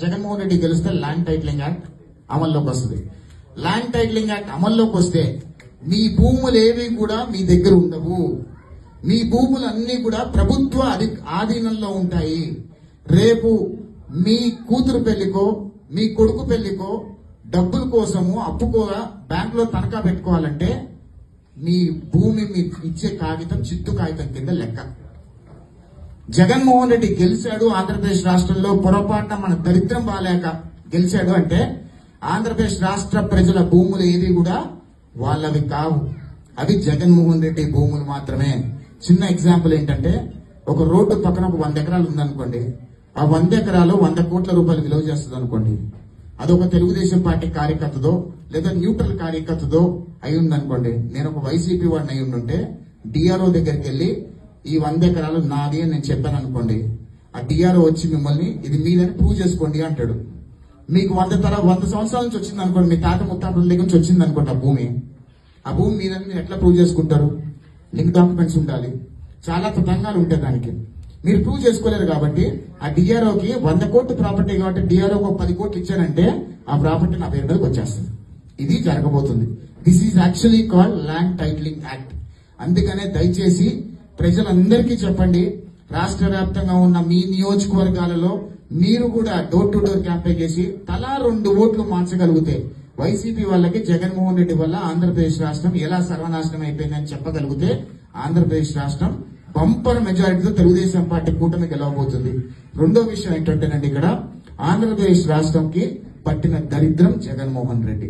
జగన్మోహన్ రెడ్డి గెలిస్తే land titling act అమల్లోకి వస్తుంది. ల్యాండ్ టైటిలింగ్ యాక్ట్ అమల్లోకి వస్తే మీ భూములు ఏవి కూడా మీ దగ్గర ఉండవు. మీ భూములన్నీ కూడా ప్రభుత్వ ఆధీనంలో ఉంటాయి. రేపు మీ కూతురు పెళ్లికో మీ కొడుకు పెళ్లికో డబ్బుల కోసము అప్పుకోగా బ్యాంకులో తనఖా పెట్టుకోవాలంటే మీ భూమి మీ ఇచ్చే కాగితం చిత్తు కాగితం కింద లెక్క. జగన్మోహన్ రెడ్డి గెలిచాడు ఆంధ్రప్రదేశ్ రాష్ట్రంలో పొరపాటున మన దరిద్రం బాలేక గెలిచాడు అంటే ఆంధ్రప్రదేశ్ రాష్ట్ర ప్రజల భూములు ఏవి కూడా వాళ్ళవి కావు. అవి జగన్మోహన్ రెడ్డి భూములు మాత్రమే. చిన్న ఎగ్జాంపుల్ ఏంటంటే ఒక రోడ్డు పక్కన ఒక 100 ఎకరాలు ఉందనుకోండి. ఆ 100 ఎకరాలు 100 కోట్ల రూపాయలు విలువ చేస్తుంది అనుకోండి. అదొక తెలుగుదేశం పార్టీ కార్యకర్తదో లేదా న్యూట్రల్ కార్యకర్తదో అయి ఉందనుకోండి. నేను ఒక వైసీపీ వాడిని అయి ఉండుంటే డిఆర్ఓ దగ్గరికి వెళ్లి ఈ 100 ఎకరాలు నాది అని నేను చెప్పాను అనుకోండి. ఆ డిఆర్ఓ వచ్చి మిమ్మల్ని ఇది మీదని ప్రూవ్ చేసుకోండి అంటాడు. మీకు 100 సంవత్సరాల నుంచి వచ్చింది అనుకోండి, మీ తాత ముత్తాతల దగ్గర నుంచి వచ్చింది అనుకోండి ఆ భూమి మీదని మీరు ఎట్లా ప్రూవ్ చేసుకుంటారు? లింక్ డాక్యుమెంట్స్ ఉండాలి, చాలా తతంగాలు ఉంటాయి దానికి. మీరు ప్రూవ్ చేసుకోలేరు కాబట్టి ఆ డిఆర్ఓకి 100 కోట్ల ప్రాపర్టీ కాబట్టి డిఆర్ఓకి 10 కోట్లు ఇచ్చారంటే ఆ ప్రాపర్టీ నా పేరు మీదకి వచ్చేస్తుంది. ఇది జరగబోతుంది. This is actually called land titling act. అందుకనే దయచేసి ప్రజలందరికీ చెప్పండి, రాష్ట్ర వ్యాప్తంగా ఉన్న మీ నియోజకవర్గాలలో మీరు కూడా డోర్ టు డోర్ క్యాంపెయిన్ చేసి తలా 2 ఓట్లు మార్చగలిగితే వైసీపీ వాళ్ళకి జగన్మోహన్ రెడ్డి వల్ల ఆంధ్రప్రదేశ్ రాష్ట్రం ఎలా సర్వనాశనం అయిపోయిందని చెప్పగలిగితే ఆంధ్రప్రదేశ్ రాష్ట్రం బంపర్ మెజారిటీతో తెలుగుదేశం పార్టీ కూటమి గెలవబోతుంది. రెండో విషయం ఏంటంటేనండి, ఇక్కడ ఆంధ్రప్రదేశ్ రాష్ట్రంకి పట్టిన దరిద్రం జగన్మోహన్ రెడ్డి.